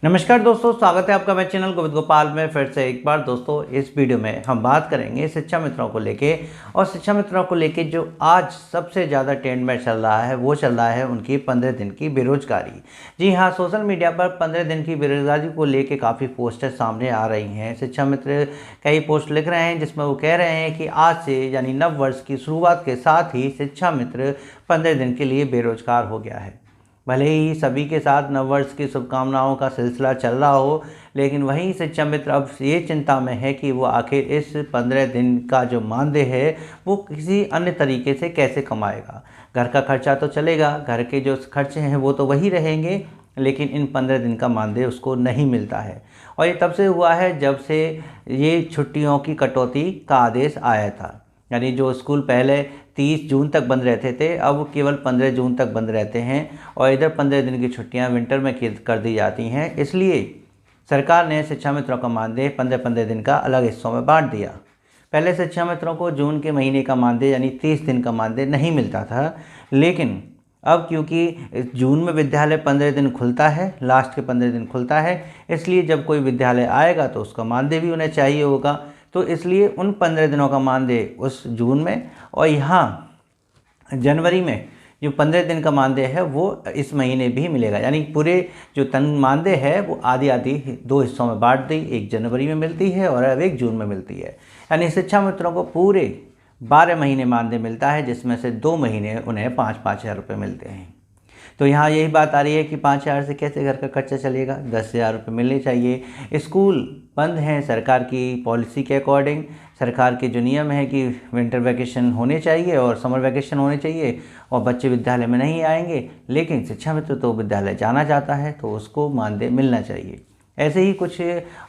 नमस्कार दोस्तों, स्वागत है आपका मेरे चैनल गोविंद गोपाल में। फिर से एक बार दोस्तों इस वीडियो में हम बात करेंगे शिक्षा मित्रों को लेके। और शिक्षा मित्रों को लेके जो आज सबसे ज़्यादा ट्रेंड में चल रहा है वो चल रहा है उनकी 15 दिन की बेरोजगारी। जी हाँ, सोशल मीडिया पर 15 दिन की बेरोजगारी को लेके काफ़ी पोस्टर सामने आ रही हैं। शिक्षा मित्र कई पोस्ट लिख रहे हैं जिसमें वो कह रहे हैं कि आज से यानी नव वर्ष की शुरुआत के साथ ही शिक्षा मित्र 15 दिन के लिए बेरोजगार हो गया है। भले ही सभी के साथ नववर्ष की शुभकामनाओं का सिलसिला चल रहा हो, लेकिन वहीं शिक्षा मित्र अब ये चिंता में है कि वो आखिर इस 15 दिन का जो मानदेय है वो किसी अन्य तरीके से कैसे कमाएगा। घर का खर्चा तो चलेगा, घर के जो खर्चे हैं वो तो वही रहेंगे, लेकिन इन 15 दिन का मानदेय उसको नहीं मिलता है। और ये तब से हुआ है जब से ये छुट्टियों की कटौती का आदेश आया था। यानी जो स्कूल पहले 30 जून तक बंद रहते थे, अब वो केवल 15 जून तक बंद रहते हैं। और इधर 15 दिन की छुट्टियां विंटर में कर दी जाती हैं। इसलिए सरकार ने शिक्षा मित्रों का मानदेय 15-15 दिन का अलग हिस्सों में बांट दिया। पहले शिक्षा मित्रों को जून के महीने का मानदेय यानी 30 दिन का मानदेय नहीं मिलता था, लेकिन अब क्योंकि जून में विद्यालय 15 दिन खुलता है, लास्ट के 15 दिन खुलता है, इसलिए जब कोई विद्यालय आएगा तो उसका मानदेय भी उन्हें चाहिए होगा। तो इसलिए उन 15 दिनों का मानदेय उस जून में और यहाँ जनवरी में जो 15 दिन का मानदेय है वो इस महीने भी मिलेगा। यानी पूरे जो मानदेय है वो आधी आधी 2 हिस्सों में बांट दी, एक जनवरी में मिलती है और अब एक जून में मिलती है। यानी शिक्षा मित्रों को पूरे 12 महीने मानदेय मिलता है, जिसमें से 2 महीने उन्हें 5-5 हज़ार रुपये मिलते हैं। तो यहाँ यही बात आ रही है कि 5 हज़ार से कैसे घर का खर्चा चलेगा, 10 हज़ार रुपये मिलने चाहिए। स्कूल बंद हैं सरकार की पॉलिसी के अकॉर्डिंग। सरकार के जो नियम है कि विंटर वैकेशन होने चाहिए और समर वैकेशन होने चाहिए और बच्चे विद्यालय में नहीं आएंगे, लेकिन शिक्षा मित्र तो विद्यालय जाना चाहता है तो उसको मानदेय मिलना चाहिए। ऐसे ही कुछ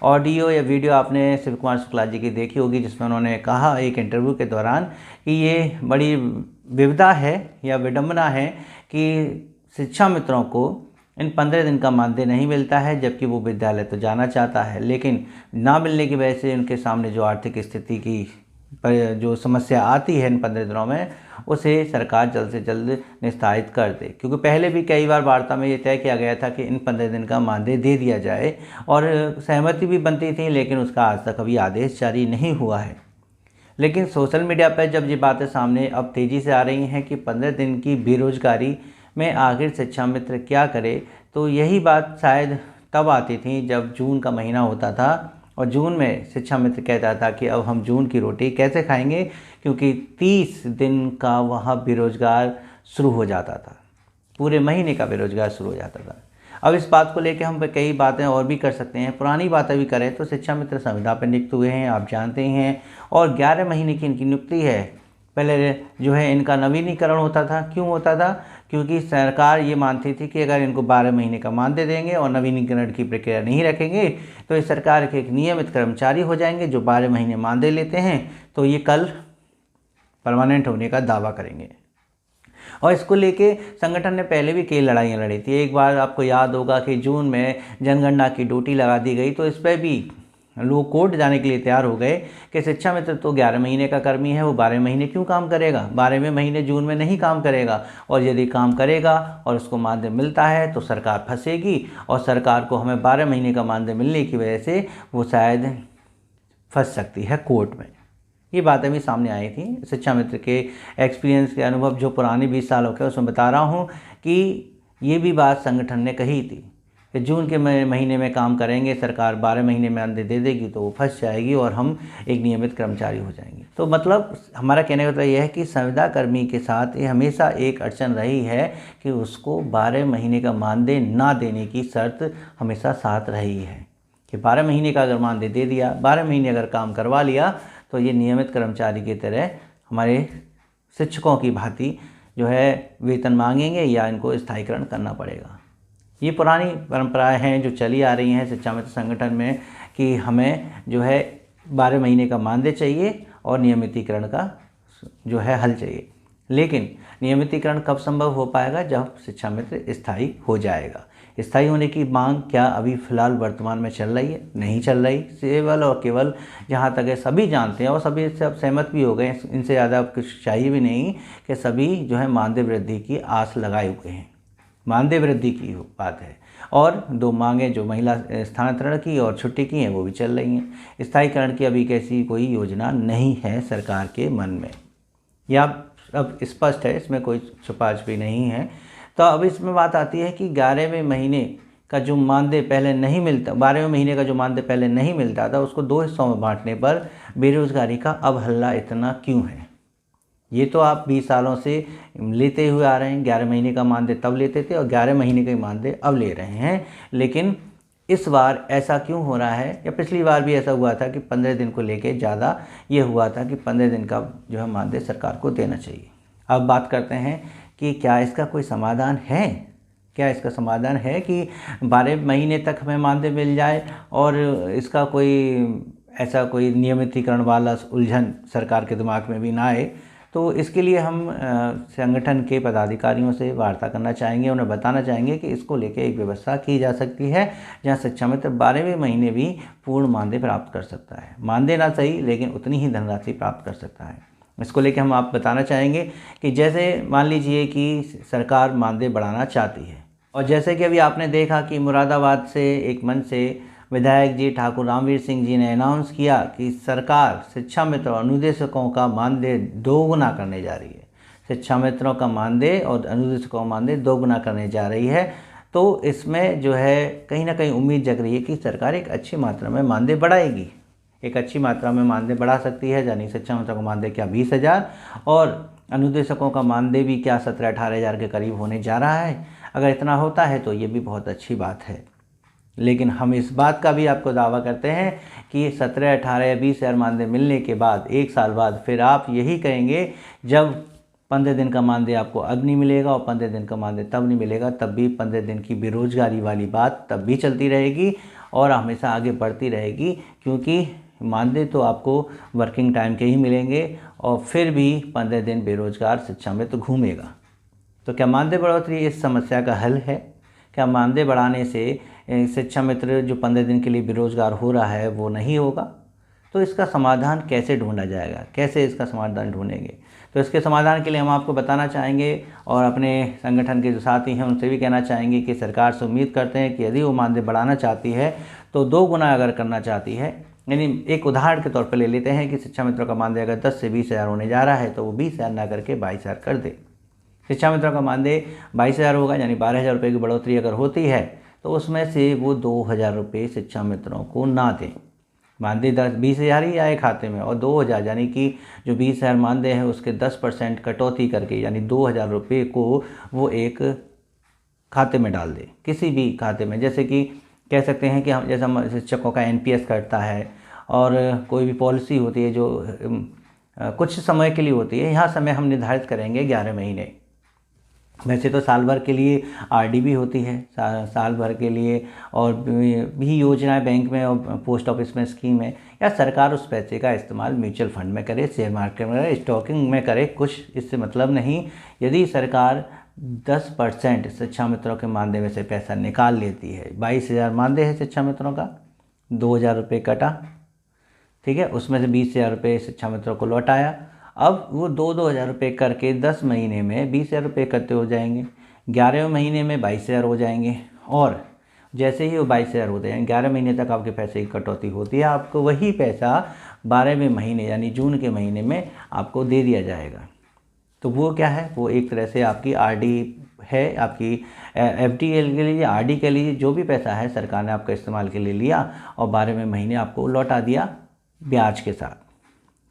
ऑडियो या वीडियो आपने शिव कुमार शुक्ला जी की देखी होगी, जिसमें उन्होंने कहा एक इंटरव्यू के दौरान कि ये बड़ी विविधता है या विडंबना है कि शिक्षा मित्रों को इन 15 दिन का मानदेय नहीं मिलता है, जबकि वो विद्यालय तो जाना चाहता है, लेकिन ना मिलने की वजह से उनके सामने जो आर्थिक स्थिति की जो समस्या आती है इन 15 दिनों में, उसे सरकार जल्द से जल्द निस्तारित कर दे। क्योंकि पहले भी कई बार वार्ता में ये तय किया गया था कि इन 15 दिन का मानदेय दे दिया जाए और सहमति भी बनती थी, लेकिन उसका आज तक अभी आदेश जारी नहीं हुआ है। लेकिन सोशल मीडिया पर जब ये बातें सामने अब तेज़ी से आ रही हैं कि 15 दिन की बेरोजगारी में आखिर शिक्षा मित्र क्या करे, तो यही बात शायद तब आती थी जब जून का महीना होता था और जून में शिक्षा मित्र कहता था कि अब हम जून की रोटी कैसे खाएंगे, क्योंकि 30 दिन का वहाँ बेरोजगार शुरू हो जाता था, पूरे महीने का बेरोजगार शुरू हो जाता था। अब इस बात को लेकर हम कई बातें और भी कर सकते हैं। पुरानी बातें भी करें तो शिक्षा मित्र संविदा पर नियुक्त हुए हैं, आप जानते हैं, और 11 महीने की इनकी नियुक्ति है। पहले जो है इनका नवीनीकरण होता था। क्यों होता था? क्योंकि सरकार ये मानती थी कि अगर इनको 12 महीने का मानदेय देंगे और नवीनीकरण की प्रक्रिया नहीं रखेंगे तो इस सरकार के एक नियमित कर्मचारी हो जाएंगे जो 12 महीने मानदेय लेते हैं, तो ये कल परमानेंट होने का दावा करेंगे। और इसको लेके संगठन ने पहले भी कई लड़ाइयाँ लड़ी थी। एक बार आपको याद होगा कि जून में जनगणना की ड्यूटी लगा दी गई, तो इस पर भी लोग कोर्ट जाने के लिए तैयार हो गए कि शिक्षा मित्र तो 11 महीने का कर्मी है, वो 12 महीने क्यों काम करेगा, 12वें महीने जून में नहीं काम करेगा। और यदि काम करेगा और उसको मानदेय मिलता है तो सरकार फंसेगी और सरकार को हमें 12 महीने का मानदेय मिलने की वजह से वो शायद फंस सकती है कोर्ट में। ये बातें भी सामने आई थी। शिक्षा मित्र के एक्सपीरियंस के अनुभव जो पुराने 20 सालों के उसमें बता रहा हूँ कि ये भी बात संगठन ने कही थी कि जून के महीने में काम करेंगे, सरकार 12 महीने में मानदेय दे देगी तो वो फंस जाएगी और हम एक नियमित कर्मचारी हो जाएंगे। तो मतलब हमारा कहने का मतलब यह है कि संविदा कर्मी के साथ ये हमेशा एक अड़चन रही है कि उसको 12 महीने का मानदेय ना देने की शर्त हमेशा साथ रही है कि 12 महीने का अगर मानदेय दे दिया, 12 महीने अगर काम करवा लिया तो ये नियमित कर्मचारी की तरह हमारे शिक्षकों की भांति जो है वेतन मांगेंगे या इनको स्थायीकरण करना पड़ेगा। ये पुरानी परंपराएं हैं जो चली आ रही हैं शिक्षा मित्र संगठन में कि हमें जो है 12 महीने का मानदेय चाहिए और नियमितीकरण का जो है हल चाहिए। लेकिन नियमितीकरण कब संभव हो पाएगा? जब शिक्षा मित्र स्थायी हो जाएगा। स्थायी होने की मांग क्या अभी फ़िलहाल वर्तमान में चल रही है? नहीं चल रही। केवल और केवल जहाँ तक है सभी जानते हैं और सभी इससे अब सहमत भी हो गए, इनसे ज़्यादा अब कुछ चाहिए भी नहीं कि सभी जो है मानदेय वृद्धि की आस लगाए हुए हैं। मानदेय वृद्धि की बात है और 2 मांगें जो महिला स्थानांतरण की और छुट्टी की हैं वो भी चल रही हैं। स्थायीकरण की अभी कैसी कोई योजना नहीं है सरकार के मन में, या अब स्पष्ट है, इसमें कोई छुपा-छुपी नहीं है। तो अब इसमें बात आती है कि 11वें महीने का जो मानदेय पहले नहीं मिलता, 12वें महीने का जो मानदेय पहले नहीं मिलता था, उसको 2 हिस्सों में बांटने पर बेरोज़गारी का अब हल्ला इतना क्यों है? ये तो आप 20 सालों से लेते हुए आ रहे हैं। 11 महीने का मानदेय तब लेते थे और 11 महीने का मानदेय अब ले रहे हैं, लेकिन इस बार ऐसा क्यों हो रहा है? या पिछली बार भी ऐसा हुआ था कि 15 दिन को लेके ज़्यादा ये हुआ था कि 15 दिन का जो है मानदेय सरकार को देना चाहिए। अब बात करते हैं कि क्या इसका कोई समाधान है? क्या इसका समाधान है कि 12 महीने तक हमें मानदेय मिल जाए और इसका कोई ऐसा कोई नियमितीकरण वाला उलझन सरकार के दिमाग में भी ना आए? तो इसके लिए हम संगठन के पदाधिकारियों से वार्ता करना चाहेंगे, उन्हें बताना चाहेंगे कि इसको लेके एक व्यवस्था की जा सकती है जहां शिक्षा मित्र 12वें महीने भी पूर्ण मानदेय प्राप्त कर सकता है। मानदेय ना सही, लेकिन उतनी ही धनराशि प्राप्त कर सकता है। इसको लेके हम आप बताना चाहेंगे कि जैसे मान लीजिए कि सरकार मानदेय बढ़ाना चाहती है, और जैसे कि अभी आपने देखा कि मुरादाबाद से एक मंच से विधायक जी ठाकुर रामवीर सिंह जी ने अनाउंस किया कि सरकार शिक्षा मित्र और अनुदेशकों का मानदेय दोगुना करने जा रही है। शिक्षा मित्रों का मानदेय और अनुदेशकों का मानदेय दोगुना करने जा रही है। तो इसमें जो है कहीं ना कहीं उम्मीद जग रही है कि सरकार एक अच्छी मात्रा में मानदेय बढ़ाएगी, एक अच्छी मात्रा में मानदेय बढ़ा सकती है। यानी शिक्षा मित्रों का मानदेय क्या 20,000 और अनुदेशकों का मानदेय भी क्या 17-18 हज़ार के करीब होने जा रहा है। अगर इतना होता है तो ये भी बहुत अच्छी बात है। लेकिन हम इस बात का भी आपको दावा करते हैं कि 17, 18 या 20 हज़ार मानदेय मिलने के बाद 1 साल बाद फिर आप यही कहेंगे, जब 15 दिन का मानदेय आपको अब नहीं मिलेगा और 15 दिन का मानदेय तब नहीं मिलेगा, तब भी 15 दिन की बेरोजगारी वाली बात तब भी चलती रहेगी और हमेशा आगे बढ़ती रहेगी, क्योंकि मानदेय तो आपको वर्किंग टाइम के ही मिलेंगे और फिर भी 15 दिन बेरोजगार शिक्षा में तो घूमेगा। तो क्या मानदेय बढ़ोतरी इस समस्या का हल है? क्या मानदेय बढ़ाने से शिक्षा मित्र जो 15 दिन के लिए बेरोजगार हो रहा है वो नहीं होगा? तो इसका समाधान कैसे ढूंढा जाएगा? कैसे इसका समाधान ढूंढेंगे? तो इसके समाधान के लिए हम आपको बताना चाहेंगे और अपने संगठन के जो साथी हैं उनसे भी कहना चाहेंगे कि सरकार से उम्मीद करते हैं कि यदि वो मानदेय बढ़ाना चाहती है तो 2 गुना अगर करना चाहती है, यानी एक उदाहरण के तौर पर ले लेते हैं कि शिक्षा मित्रों का मानदेय अगर 10 से 20 हज़ार होने जा रहा है तो वो 20 हज़ार ना करके 22 हज़ार कर दे। शिक्षा मित्रों का मानदेय 22 हज़ार होगा, यानी 12,000 रुपये की बढ़ोतरी अगर होती है तो उसमें से वो 2,000 रुपये शिक्षा मित्रों को ना दें। मानदेय 20 हज़ार ही आए खाते में और 2,000 यानी कि जो 20 हज़ार मानदेय है उसके 10% कटौती करके, यानी 2,000 रुपये को वो एक खाते में डाल दे, किसी भी खाते में। जैसे कि कह सकते हैं कि हम जैसा शिक्षकों का NPS कटता है और कोई भी पॉलिसी होती है जो कुछ समय के लिए होती है, यहाँ समय हम निर्धारित करेंगे 11 महीने। वैसे तो साल भर के लिए RD भी होती है, साल भर के लिए, और भी योजनाएं बैंक में और पोस्ट ऑफिस में स्कीम है, या सरकार उस पैसे का इस्तेमाल म्यूचुअल फंड में करे, शेयर मार्केट में करे, स्टॉकिंग में करे, कुछ इससे मतलब नहीं। यदि सरकार 10% शिक्षा मित्रों के मानदेय में से पैसा निकाल लेती है, 22 हज़ार मानदेय है शिक्षा मित्रों का, 2,000 रुपये कटा, ठीक है, उसमें से 20 हज़ार रुपये शिक्षा मित्रों को लौटाया। अब वो 2-2 हज़ार रुपये करके 10 महीने में 20 हज़ार रुपये इकट्ठे हो जाएंगे, 11वें महीने में 22 हज़ार हो जाएंगे, और जैसे ही वो 22 हज़ार होते हैं 11 महीने तक आपके पैसे की कटौती होती है, आपको वही पैसा 12वें महीने यानी जून के महीने में आपको दे दिया जाएगा। तो वो क्या है, वो एक तरह से आपकी RD है, आपकी FD के लिए, RD के लिए जो भी पैसा है सरकार ने आपका इस्तेमाल के लिए लिया और 12वें महीने आपको लौटा दिया ब्याज के साथ।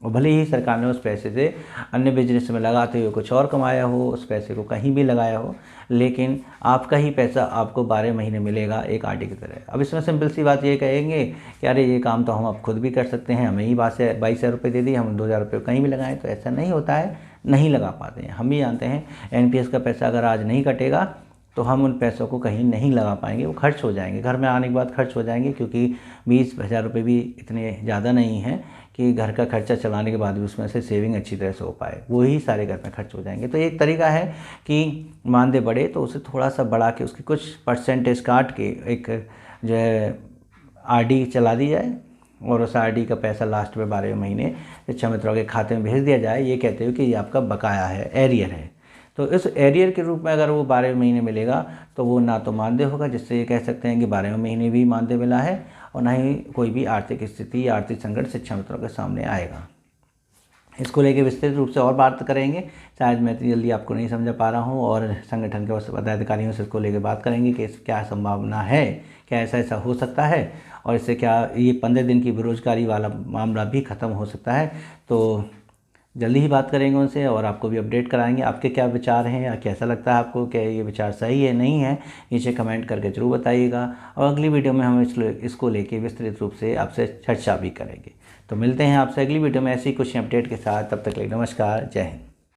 और भले ही सरकार ने उस पैसे से अन्य बिजनेस में लगाते हुए कुछ और कमाया हो, उस पैसे को कहीं भी लगाया हो, लेकिन आपका ही पैसा आपको 12 महीने मिलेगा एक RD की तरह। अब इसमें सिंपल सी बात ये कहेंगे कि अरे ये काम तो हम अब खुद भी कर सकते हैं, हमें ही 22 हज़ार रुपये दे दिए, हम 2,000 रुपये कहीं भी लगाएं। तो ऐसा नहीं होता है, नहीं लगा पाते हैं। हम भी जानते हैं NPS का पैसा अगर आज नहीं कटेगा तो हम उन पैसों को कहीं नहीं लगा पाएंगे, वो खर्च हो जाएंगे, घर में आने के बाद खर्च हो जाएंगे, क्योंकि 20 हज़ार रुपये भी इतने ज़्यादा नहीं हैं कि घर का खर्चा चलाने के बाद भी उसमें से सेविंग अच्छी तरह से हो पाए, वही सारे घर में खर्च हो जाएंगे। तो एक तरीका है कि मानदेय बढ़े तो उसे थोड़ा सा बढ़ा के उसकी कुछ परसेंटेज काट के एक जो है RD चला दी जाए और उस RD का पैसा लास्ट में 12वें महीने शिक्षा मित्रों के खाते में भेज दिया जाए, ये कहते हुए कि ये आपका बकाया है, एरियर है। तो इस एरियर के रूप में अगर वो 12वें महीने मिलेगा तो वो ना तो मानदेय होगा, जिससे ये कह सकते हैं कि 12वें महीने भी मानदेय मिला है, और ना ही कोई भी आर्थिक स्थिति या आर्थिक संकट शिक्षा मित्रों के सामने आएगा। इसको लेके विस्तृत रूप से और बात करेंगे, शायद मैं इतनी जल्दी आपको नहीं समझा पा रहा हूँ, और संगठन के पदाधिकारियों से इसको लेके बात करेंगे कि क्या संभावना है, क्या ऐसा हो सकता है, और इससे क्या ये 15 दिन की बेरोजगारी वाला मामला भी ख़त्म हो सकता है। तो जल्दी ही बात करेंगे उनसे और आपको भी अपडेट कराएंगे। आपके क्या विचार हैं या कैसा लगता है आपको, क्या ये विचार सही है नहीं है, नीचे कमेंट करके ज़रूर बताइएगा, और अगली वीडियो में हम इसको लेके विस्तृत रूप से आपसे चर्चा भी करेंगे। तो मिलते हैं आपसे अगली वीडियो में ऐसी कुछ अपडेट के साथ, तब तक के लिए नमस्कार, जय हिंद।